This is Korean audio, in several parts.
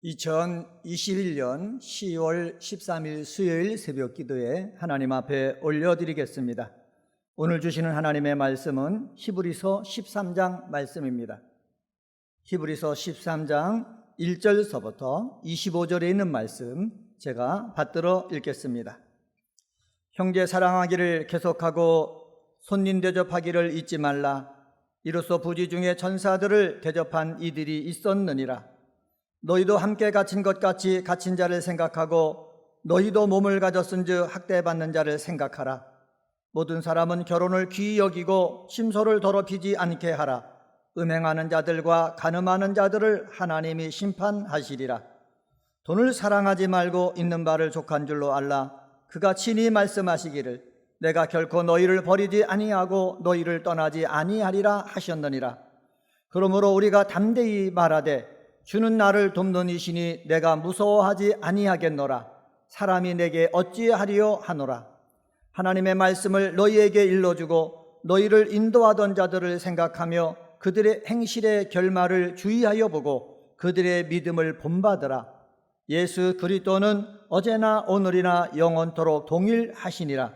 2021년 10월 13일 수요일 새벽 기도에 하나님 앞에 올려드리겠습니다. 오늘 주시는 하나님의 말씀은 히브리서 13장 말씀입니다. 히브리서 13장 1절서부터 25절에 있는 말씀 제가 받들어 읽겠습니다. 형제 사랑하기를 계속하고 손님 대접하기를 잊지 말라. 이로써 부지 중에 천사들을 대접한 이들이 있었느니라. 너희도 함께 갇힌 것 같이 갇힌 자를 생각하고 너희도 몸을 가졌은즉 학대받는 자를 생각하라. 모든 사람은 결혼을 귀히 여기고 심소를 더럽히지 않게 하라. 음행하는 자들과 간음하는 자들을 하나님이 심판하시리라. 돈을 사랑하지 말고 있는 바를 족한 줄로 알라. 그가 친히 말씀하시기를 내가 결코 너희를 버리지 아니하고 너희를 떠나지 아니하리라 하셨느니라. 그러므로 우리가 담대히 말하되 주는 나를 돕는 이시니 내가 무서워하지 아니하겠노라. 사람이 내게 어찌하리요 하노라. 하나님의 말씀을 너희에게 일러주고 너희를 인도하던 자들을 생각하며 그들의 행실의 결말을 주의하여 보고 그들의 믿음을 본받으라. 예수 그리스도는 어제나 오늘이나 영원토록 동일하시니라.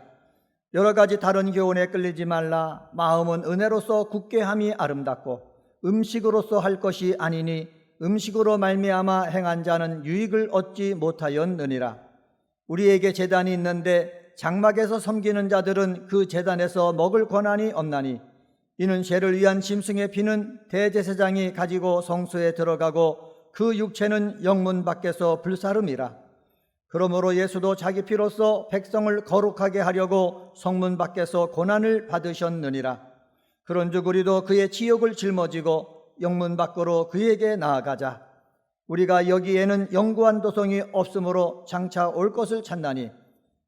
여러 가지 다른 교훈에 끌리지 말라. 마음은 은혜로서 굳게 함이 아름답고 음식으로서 할 것이 아니니 음식으로 말미암아 행한 자는 유익을 얻지 못하였느니라. 우리에게 제단이 있는데 장막에서 섬기는 자들은 그 제단에서 먹을 권한이 없나니 이는 죄를 위한 짐승의 피는 대제사장이 가지고 성소에 들어가고 그 육체는 영문 밖에서 불사름이라. 그러므로 예수도 자기 피로써 백성을 거룩하게 하려고 성문 밖에서 고난을 받으셨느니라. 그런즉 우리도 그의 지욕을 짊어지고 영문 밖으로 그에게 나아가자. 우리가 여기에는 영구한 도성이 없으므로 장차 올 것을 찾나니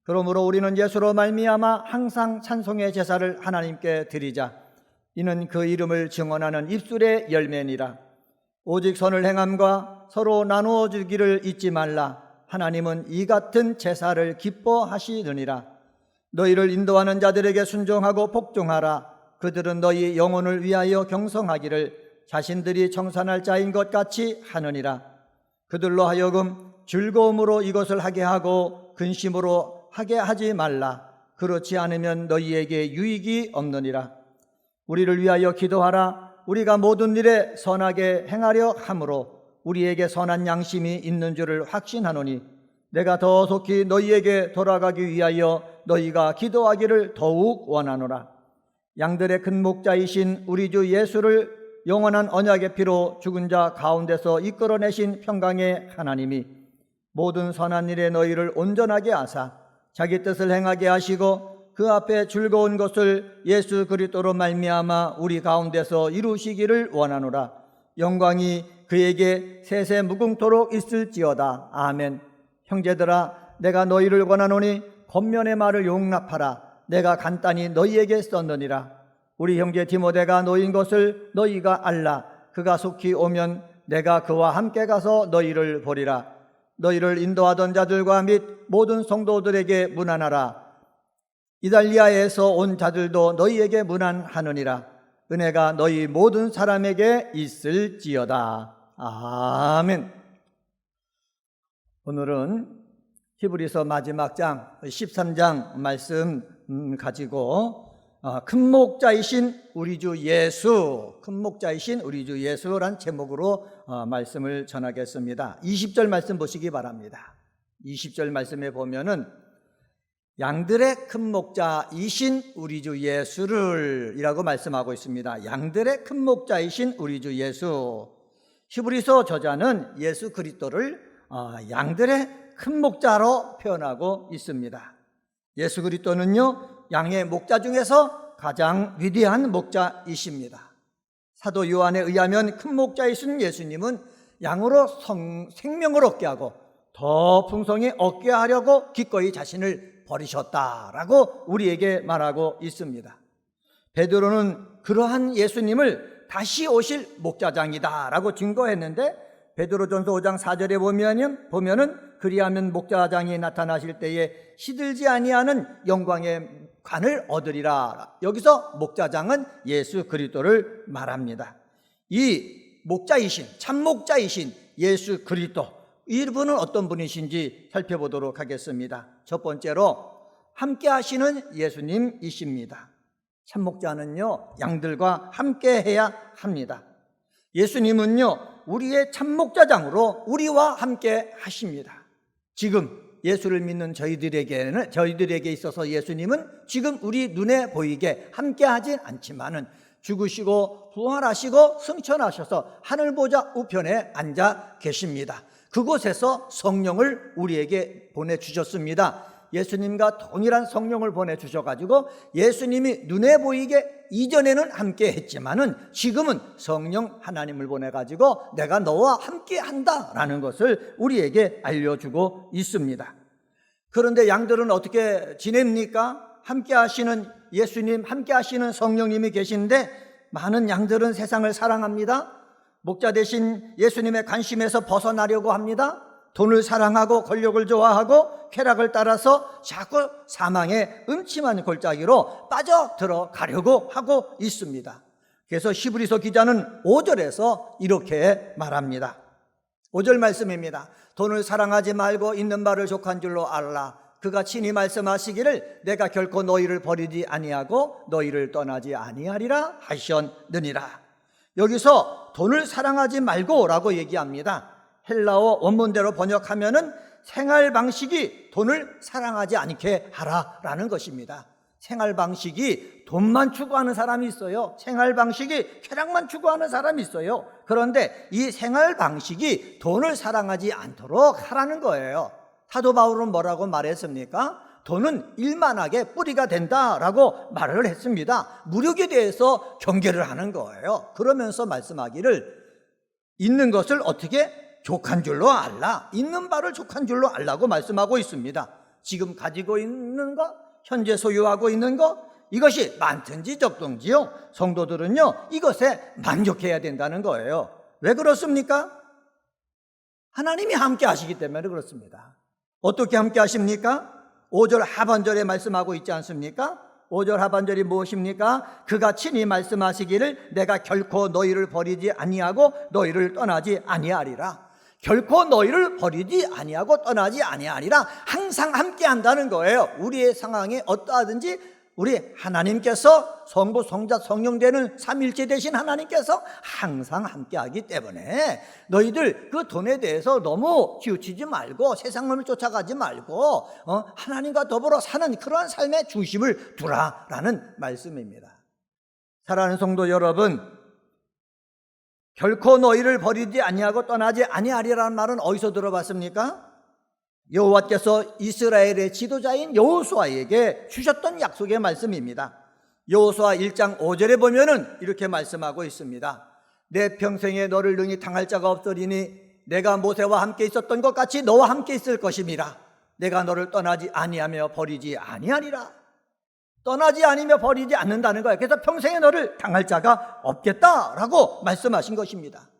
그러므로 우리는 예수로 말미암아 항상 찬송의 제사를 하나님께 드리자. 이는 그 이름을 증언하는 입술의 열매니라. 오직 선을 행함과 서로 나누어 주기를 잊지 말라. 하나님은 이 같은 제사를 기뻐하시느니라. 너희를 인도하는 자들에게 순종하고 복종하라. 그들은 너희 영혼을 위하여 경성하기를 자신들이 청산할 자인 것 같이 하느니라. 그들로 하여금 즐거움으로 이것을 하게 하고 근심으로 하게 하지 말라. 그렇지 않으면 너희에게 유익이 없느니라. 우리를 위하여 기도하라. 우리가 모든 일에 선하게 행하려 함으로 우리에게 선한 양심이 있는 줄을 확신하노니 내가 더 속히 너희에게 돌아가기 위하여 너희가 기도하기를 더욱 원하노라. 양들의 큰 목자이신 우리 주 예수를 영원한 언약의 피로 죽은 자 가운데서 이끌어내신 평강의 하나님이 모든 선한 일에 너희를 온전하게 하사 자기 뜻을 행하게 하시고 그 앞에 즐거운 것을 예수 그리스도로 말미암아 우리 가운데서 이루시기를 원하노라. 영광이 그에게 세세 무궁토록 있을지어다. 아멘. 형제들아, 내가 너희를 권하노니 겉면의 말을 용납하라. 내가 간단히 너희에게 썼느니라. 우리 형제 디모데가 너희인 것을 너희가 알라. 그가 속히 오면 내가 그와 함께 가서 너희를 보리라. 너희를 인도하던 자들과 및 모든 성도들에게 문안하라. 이달리아에서 온 자들도 너희에게 문안하느니라. 은혜가 너희 모든 사람에게 있을지어다. 아멘. 오늘은 히브리서 마지막 장 13장 말씀 가지고 큰 목자이신 우리 주 예수, 큰 목자이신 우리 주 예수란 제목으로 말씀을 전하겠습니다. 20절 말씀 보시기 바랍니다. 20절 말씀에 보면은 양들의 큰 목자이신 우리 주 예수를 이라고 말씀하고 있습니다. 양들의 큰 목자이신 우리 주 예수. 히브리서 저자는 예수 그리스도를 양들의 큰 목자로 표현하고 있습니다. 예수 그리스도는요 양의 목자 중에서 가장 위대한 목자이십니다. 사도 요한에 의하면 큰 목자이신 예수님은 양으로 생명을 얻게 하고 더 풍성히 얻게 하려고 기꺼이 자신을 버리셨다라고 우리에게 말하고 있습니다. 베드로는 그러한 예수님을 다시 오실 목자장이다라고 증거했는데 베드로전서 5장 4절에 보면은 그리하면 목자장이 나타나실 때에 시들지 아니하는 영광의 관을 얻으리라. 여기서 목자장은 예수 그리스도를 말합니다. 이 목자이신 참 목자이신 예수 그리스도 이분은 어떤 분이신지 살펴보도록 하겠습니다. 첫 번째로 함께 하시는 예수님이십니다. 참목자는요, 양들과 함께 해야 합니다. 예수님은요, 우리의 참목자장으로 우리와 함께 하십니다. 지금 예수를 믿는 저희들에게 있어서 예수님은 지금 우리 눈에 보이게 함께 하진 않지만은 죽으시고 부활하시고 승천하셔서 하늘 보좌 우편에 앉아 계십니다. 그곳에서 성령을 우리에게 보내주셨습니다. 예수님과 동일한 성령을 보내주셔가지고 예수님이 눈에 보이게 이전에는 함께 했지만은 지금은 성령 하나님을 보내가지고 내가 너와 함께 한다라는 것을 우리에게 알려주고 있습니다. 그런데 양들은 어떻게 지냅니까? 함께 하시는 예수님, 함께 하시는 성령님이 계신데 많은 양들은 세상을 사랑합니다. 목자 대신 예수님의 관심에서 벗어나려고 합니다. 돈을 사랑하고 권력을 좋아하고 쾌락을 따라서 자꾸 사망의 음침한 골짜기로 빠져들어가려고 하고 있습니다. 그래서 히브리서 기자는 5절에서 이렇게 말합니다. 5절 말씀입니다. 돈을 사랑하지 말고 있는 바를 족한 줄로 알라. 그가 친히 말씀하시기를 내가 결코 너희를 버리지 아니하고 너희를 떠나지 아니하리라 하셨느니라. 여기서 돈을 사랑하지 말고 라고 얘기합니다. 헬라어 원문대로 번역하면은 생활 방식이 돈을 사랑하지 않게 하라라는 것입니다. 생활 방식이 돈만 추구하는 사람이 있어요. 생활 방식이 쾌락만 추구하는 사람이 있어요. 그런데 이 생활 방식이 돈을 사랑하지 않도록 하라는 거예요. 사도 바울은 뭐라고 말했습니까? 돈은 일만하게 뿌리가 된다라고 말을 했습니다. 무력에 대해서 경계를 하는 거예요. 그러면서 말씀하기를 있는 것을 어떻게 족한 줄로 알라. 있는 바를 족한 줄로 알라고 말씀하고 있습니다. 지금 가지고 있는 것, 현재 소유하고 있는 것, 이것이 많든지 적든지요, 성도들은요 이것에 만족해야 된다는 거예요. 왜 그렇습니까? 하나님이 함께 하시기 때문에 그렇습니다. 어떻게 함께 하십니까? 5절 하반절에 말씀하고 있지 않습니까? 5절 하반절이 무엇입니까? 그가 친히 말씀하시기를 내가 결코 너희를 버리지 아니하고 너희를 떠나지 아니하리라. 결코 너희를 버리지 아니하고 떠나지 아니하리라. 항상 함께 한다는 거예요. 우리의 상황이 어떠하든지 우리 하나님께서 성부, 성자, 성령 되는 삼일체 되신 하나님께서 항상 함께하기 때문에 너희들 그 돈에 대해서 너무 치우치지 말고 세상을 쫓아가지 말고 하나님과 더불어 사는 그러한 삶의 중심을 두라라는 말씀입니다. 사랑하는 성도 여러분, 결코 너희를 버리지 아니하고 떠나지 아니하리라는 말은 어디서 들어봤습니까? 여호와께서 이스라엘의 지도자인 여호수아에게 주셨던 약속의 말씀입니다. 여호수아 1장 5절에 보면은 이렇게 말씀하고 있습니다. 내 평생에 너를 능히 당할 자가 없으리니 내가 모세와 함께 있었던 것 같이 너와 함께 있을 것임이라. 내가 너를 떠나지 아니하며 버리지 아니하리라. 떠나지 아니며 버리지 않는다는 거예요. 그래서 평생에 너를 당할 자가 없겠다라고 말씀하신 것입니다.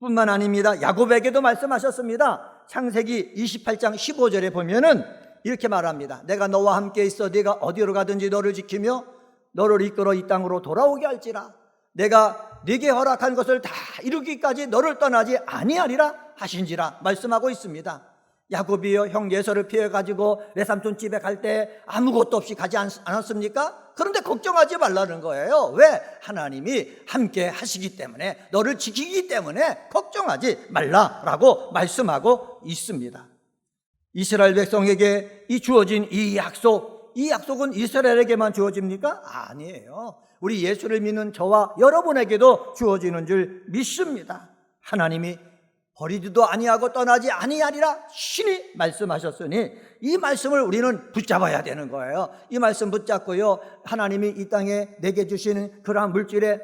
뿐만 아닙니다. 야곱에게도 말씀하셨습니다. 창세기 28장 15절에 보면은 이렇게 말합니다. 내가 너와 함께 있어 네가 어디로 가든지 너를 지키며 너를 이끌어 이 땅으로 돌아오게 할지라. 내가 네게 허락한 것을 다 이루기까지 너를 떠나지 아니하리라 하신지라 말씀하고 있습니다. 야곱이요, 형 예서를 피해가지고 외삼촌 집에 갈 때 아무것도 없이 가지 않았습니까? 그런데 걱정하지 말라는 거예요. 왜? 하나님이 함께 하시기 때문에, 너를 지키기 때문에 걱정하지 말라라고 말씀하고 있습니다. 이스라엘 백성에게 주어진 이 약속은 이스라엘에게만 주어집니까? 아니에요. 우리 예수를 믿는 저와 여러분에게도 주어지는 줄 믿습니다. 하나님이 버리지도 아니하고 떠나지 아니하리라 신이 말씀하셨으니 이 말씀을 우리는 붙잡아야 되는 거예요. 이 말씀 붙잡고요, 하나님이 이 땅에 내게 주시는 그러한 물질에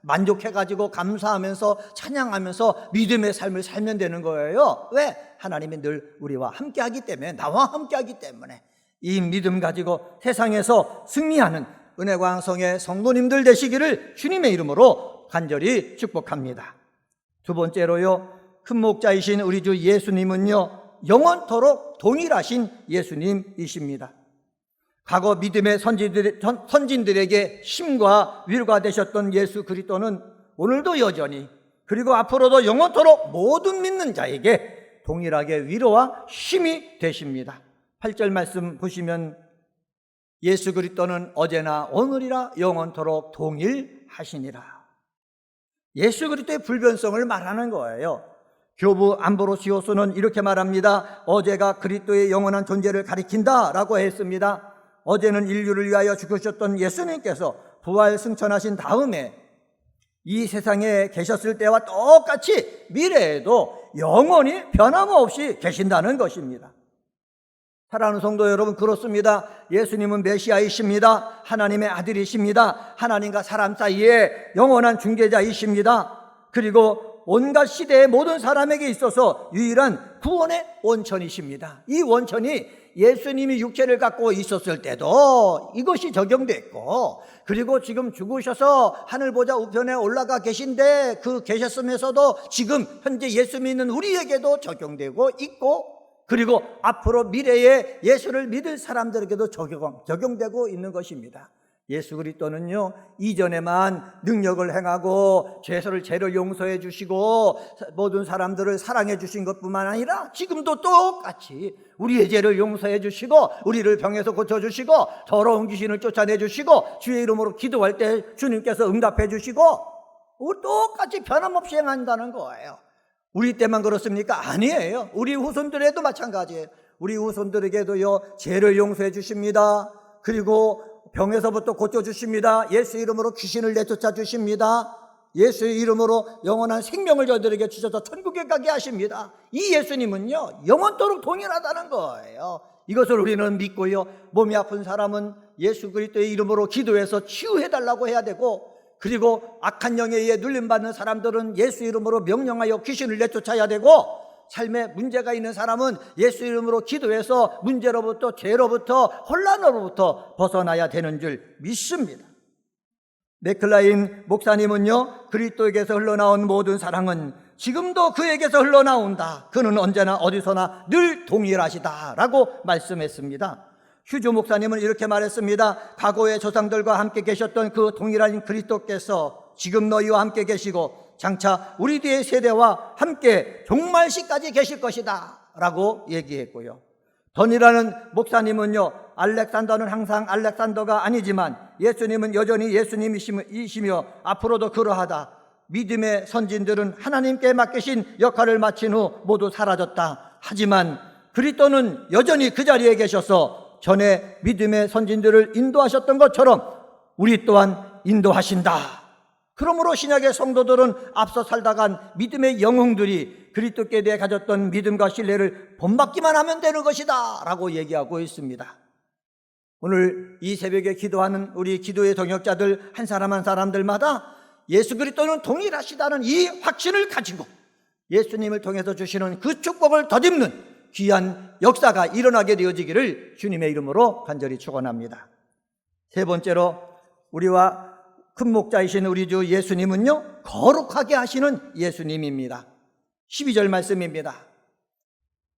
만족해가지고 감사하면서 찬양하면서 믿음의 삶을 살면 되는 거예요. 왜? 하나님이 늘 우리와 함께하기 때문에, 나와 함께하기 때문에 이 믿음 가지고 세상에서 승리하는 은혜광성의 성도님들 되시기를 주님의 이름으로 간절히 축복합니다. 두 번째로요, 큰 목자이신 우리 주 예수님은요, 영원토록 동일하신 예수님이십니다. 과거 믿음의 선진들에게 힘과 위로가 되셨던 예수 그리스도는 오늘도 여전히, 그리고 앞으로도 영원토록 모든 믿는 자에게 동일하게 위로와 힘이 되십니다. 8절 말씀 보시면 예수 그리스도는 어제나 오늘이라 영원토록 동일하시니라. 예수 그리스도의 불변성을 말하는 거예요. 교부 암브로시오스는 이렇게 말합니다. 어제가 그리스도의 영원한 존재를 가리킨다라고 했습니다. 어제는 인류를 위하여 죽으셨던 예수님께서 부활 승천하신 다음에 이 세상에 계셨을 때와 똑같이 미래에도 영원히 변함없이 계신다는 것입니다. 사랑하는 성도 여러분, 그렇습니다. 예수님은 메시아이십니다. 하나님의 아들이십니다. 하나님과 사람 사이에 영원한 중재자이십니다. 그리고 온갖 시대의 모든 사람에게 있어서 유일한 구원의 원천이십니다. 이 원천이 예수님이 육체를 갖고 있었을 때도 이것이 적용됐고, 그리고 지금 죽으셔서 하늘 보좌 우편에 올라가 계신데 그 계셨으면서도 지금 현재 예수 믿는 우리에게도 적용되고 있고, 그리고 앞으로 미래에 예수를 믿을 사람들에게도 적용되고 있는 것입니다. 예수 그리스도는요, 이전에만 능력을 행하고 죄를 용서해 주시고 모든 사람들을 사랑해 주신 것뿐만 아니라 지금도 똑같이 우리의 죄를 용서해 주시고 우리를 병에서 고쳐주시고 더러운 귀신을 쫓아내 주시고 주의 이름으로 기도할 때 주님께서 응답해 주시고 똑같이 변함없이 행한다는 거예요. 우리 때만 그렇습니까? 아니에요. 우리 후손들에도 마찬가지예요. 우리 후손들에게도요, 죄를 용서해 주십니다. 그리고 병에서부터 고쳐주십니다. 예수 이름으로 귀신을 내쫓아 주십니다. 예수의 이름으로 영원한 생명을 저들에게 주셔서 천국에 가게 하십니다. 이 예수님은요, 영원토록 동일하다는 거예요. 이것을 우리는 믿고요, 몸이 아픈 사람은 예수 그리스도의 이름으로 기도해서 치유해달라고 해야 되고, 그리고 악한 영에 의해 눌림받는 사람들은 예수 이름으로 명령하여 귀신을 내쫓아야 되고, 삶에 문제가 있는 사람은 예수 이름으로 기도해서 문제로부터, 죄로부터, 혼란으로부터 벗어나야 되는 줄 믿습니다. 맥클라인 목사님은요, 그리스도에게서 흘러나온 모든 사랑은 지금도 그에게서 흘러나온다. 그는 언제나 어디서나 늘 동일하시다 라고 말씀했습니다. 휴즈 목사님은 이렇게 말했습니다. 과거의 조상들과 함께 계셨던 그 동일한 그리스도께서 지금 너희와 함께 계시고 장차 우리 뒤의 세대와 함께 종말시까지 계실 것이다 라고 얘기했고요. 던이라는 목사님은요, 알렉산더는 항상 알렉산더가 아니지만 예수님은 여전히 예수님이시며 앞으로도 그러하다. 믿음의 선진들은 하나님께 맡기신 역할을 마친 후 모두 사라졌다. 하지만 그리스도는 여전히 그 자리에 계셔서 전에 믿음의 선진들을 인도하셨던 것처럼 우리 또한 인도하신다. 그러므로 신약의 성도들은 앞서 살다간 믿음의 영웅들이 그리스도께 대해 가졌던 믿음과 신뢰를 본받기만 하면 되는 것이다 라고 얘기하고 있습니다. 오늘 이 새벽에 기도하는 우리 기도의 동역자들 한 사람 한 사람들마다 예수 그리스도는 동일하시다는 이 확신을 가지고 예수님을 통해서 주시는 그 축복을 덧입는 귀한 역사가 일어나게 되어지기를 주님의 이름으로 간절히 축원합니다. 세 번째로, 우리와 큰 목자이신 우리 주 예수님은요, 거룩하게 하시는 예수님입니다. 12절 말씀입니다.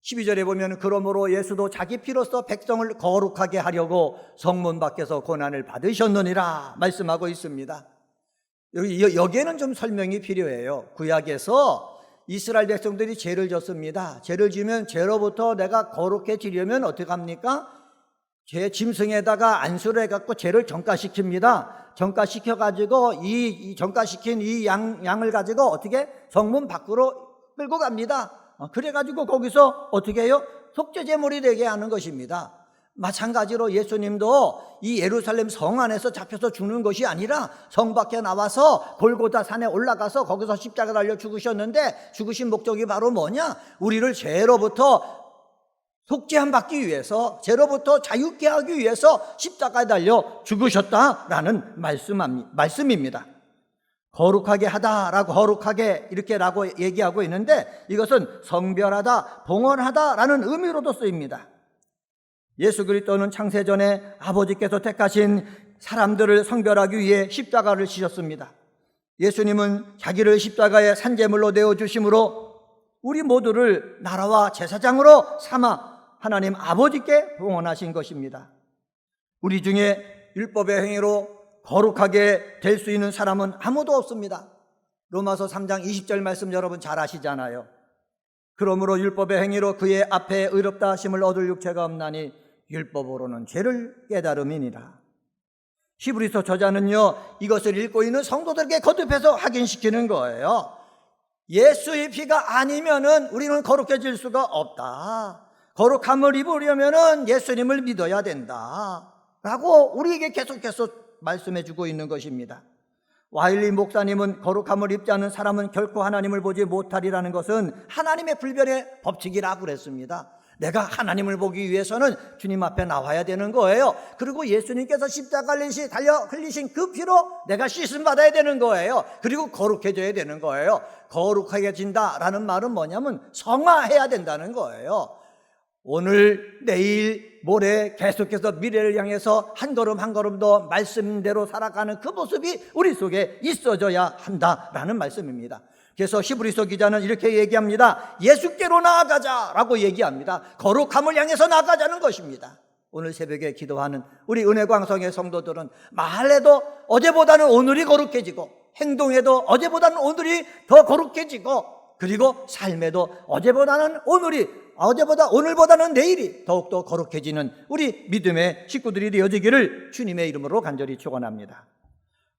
12절에 보면 그러므로 예수도 자기 피로써 백성을 거룩하게 하려고 성문 밖에서 고난을 받으셨느니라 말씀하고 있습니다. 여기에는 좀 설명이 필요해요. 구약에서 이스라엘 백성들이 죄를 졌습니다. 죄를 지으면 죄로부터 내가 거룩해지려면 어떻게 합니까? 죄 짐승에다가 안수를 해갖고 죄를 정가시킵니다. 정가시켜가지고 이 정가시킨 이 양을 가지고 어떻게 성문 밖으로 끌고 갑니다. 그래가지고 거기서 어떻게 해요? 속죄제물이 되게 하는 것입니다. 마찬가지로 예수님도 이 예루살렘 성 안에서 잡혀서 죽는 것이 아니라 성 밖에 나와서 골고다 산에 올라가서 거기서 십자가 달려 죽으셨는데, 죽으신 목적이 바로 뭐냐? 우리를 죄로부터 속죄함 받기 위해서, 죄로부터 자유케 하기 위해서 십자가에 달려 죽으셨다라는 말씀입니다. 거룩하게 하다라고, 거룩하게 이렇게라고 얘기하고 있는데, 이것은 성별하다, 봉헌하다라는 의미로도 쓰입니다. 예수 그리스도는 창세전에 아버지께서 택하신 사람들을 성별하기 위해 십자가를 지셨습니다. 예수님은 자기를 십자가의 산제물로 내어주심으로 우리 모두를 나라와 제사장으로 삼아 하나님 아버지께 봉헌하신 것입니다. 우리 중에 율법의 행위로 거룩하게 될 수 있는 사람은 아무도 없습니다. 로마서 3장 20절 말씀 여러분 잘 아시잖아요. 그러므로 율법의 행위로 그의 앞에 의롭다 하심을 얻을 육체가 없나니 율법으로는 죄를 깨달음이니라. 히브리서 저자는요, 이것을 읽고 있는 성도들에게 거듭해서 확인시키는 거예요. 예수의 피가 아니면은 우리는 거룩해질 수가 없다. 거룩함을 입으려면은 예수님을 믿어야 된다 라고 우리에게 계속해서 말씀해주고 있는 것입니다. 와일리 목사님은 거룩함을 입지 않은 사람은 결코 하나님을 보지 못하리라는 것은 하나님의 불변의 법칙이라고 그랬습니다. 내가 하나님을 보기 위해서는 주님 앞에 나와야 되는 거예요. 그리고 예수님께서 십자가를 달려 흘리신 그 피로 내가 씻음 받아야 되는 거예요. 그리고 거룩해져야 되는 거예요. 거룩해진다라는 말은 뭐냐면 성화해야 된다는 거예요. 오늘, 내일, 모레 계속해서 미래를 향해서 한 걸음 한 걸음 더 말씀대로 살아가는 그 모습이 우리 속에 있어져야 한다라는 말씀입니다. 그래서 히브리서 기자는 이렇게 얘기합니다. 예수께로 나아가자라고 얘기합니다. 거룩함을 향해서 나아가자는 것입니다. 오늘 새벽에 기도하는 우리 은혜광성의 성도들은 말해도 어제보다는 오늘이 거룩해지고, 행동에도 어제보다는 오늘이 더 거룩해지고, 그리고 삶에도 오늘보다는 내일이 더욱더 거룩해지는 우리 믿음의 식구들이 되어지기를 주님의 이름으로 간절히 축원합니다.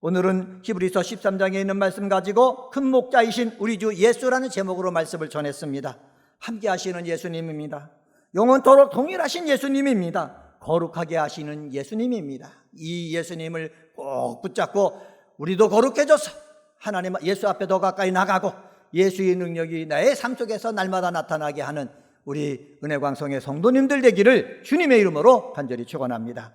오늘은 히브리서 13장에 있는 말씀 가지고 큰 목자이신 우리 주 예수라는 제목으로 말씀을 전했습니다. 함께 하시는 예수님입니다. 영원토록 동일하신 예수님입니다. 거룩하게 하시는 예수님입니다. 이 예수님을 꼭 붙잡고 우리도 거룩해져서 하나님 예수 앞에 더 가까이 나가고 예수의 능력이 나의 삶 속에서 날마다 나타나게 하는 우리 은혜광성의 성도님들 되기를 주님의 이름으로 간절히 축원합니다.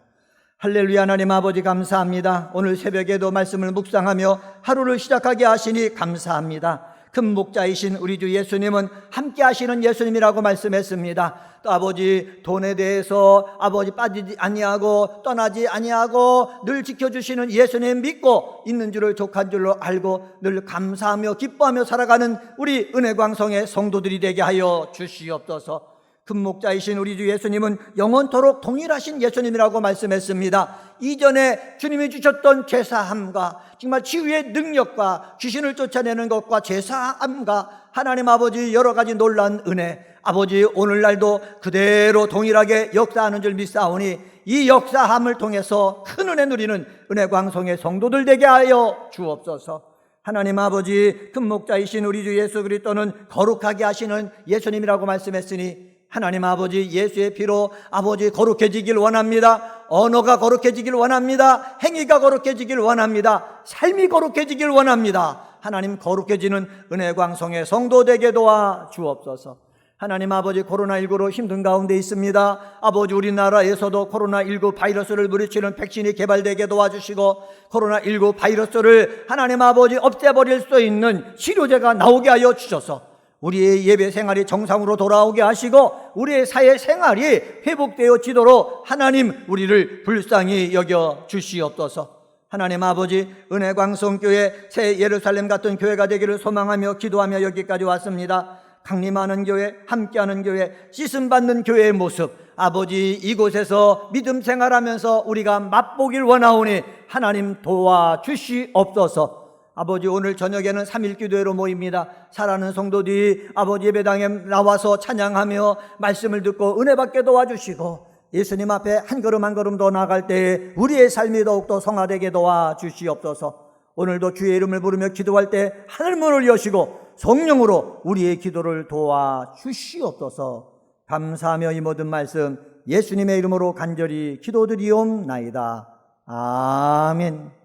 할렐루야. 하나님 아버지 감사합니다. 오늘 새벽에도 말씀을 묵상하며 하루를 시작하게 하시니 감사합니다. 큰 목자이신 우리 주 예수님은 함께 하시는 예수님이라고 말씀했습니다. 또 아버지 돈에 대해서 아버지 빠지지 아니하고 떠나지 아니하고 늘 지켜주시는 예수님 믿고 있는 줄을 족한 줄로 알고 늘 감사하며 기뻐하며 살아가는 우리 은혜광성의 성도들이 되게 하여 주시옵소서. 큰 목자이신 우리 주 예수님은 영원토록 동일하신 예수님이라고 말씀했습니다. 이전에 주님이 주셨던 죄사함과 정말 치유의 능력과 귀신을 쫓아내는 것과 죄사함과 하나님 아버지 여러 가지 놀라운 은혜, 아버지 오늘날도 그대로 동일하게 역사하는 줄 믿사오니 이 역사함을 통해서 큰 은혜 누리는 은혜광성의 성도들 되게 하여 주옵소서. 하나님 아버지 큰 목자이신 우리 주 예수 그리스도는 거룩하게 하시는 예수님이라고 말씀했으니 하나님 아버지 예수의 피로 아버지 거룩해지길 원합니다. 언어가 거룩해지길 원합니다. 행위가 거룩해지길 원합니다. 삶이 거룩해지길 원합니다. 하나님 거룩해지는 은혜광성의 성도 되게 도와 주옵소서. 하나님 아버지 코로나19로 힘든 가운데 있습니다. 아버지 우리나라에서도 코로나19 바이러스를 물리치는 백신이 개발되게 도와주시고 코로나19 바이러스를 하나님 아버지 없애버릴 수 있는 치료제가 나오게 하여 주셔서 우리의 예배 생활이 정상으로 돌아오게 하시고 우리의 사회 생활이 회복되어지도록 하나님 우리를 불쌍히 여겨 주시옵소서. 하나님 아버지 은혜광성교회 새 예루살렘 같은 교회가 되기를 소망하며 기도하며 여기까지 왔습니다. 강림하는 교회, 함께하는 교회, 씻음받는 교회의 모습 아버지 이곳에서 믿음 생활하면서 우리가 맛보길 원하오니 하나님 도와주시옵소서. 아버지 오늘 저녁에는 3일 기도회로 모입니다. 사랑하는 성도들이 아버지 예배당에 나와서 찬양하며 말씀을 듣고 은혜 받게 도와주시고 예수님 앞에 한 걸음 한 걸음 더 나아갈 때에 우리의 삶이 더욱더 성화되게 도와주시옵소서. 오늘도 주의 이름을 부르며 기도할 때 하늘문을 여시고 성령으로 우리의 기도를 도와주시옵소서. 감사하며 이 모든 말씀 예수님의 이름으로 간절히 기도드리옵나이다. 아멘.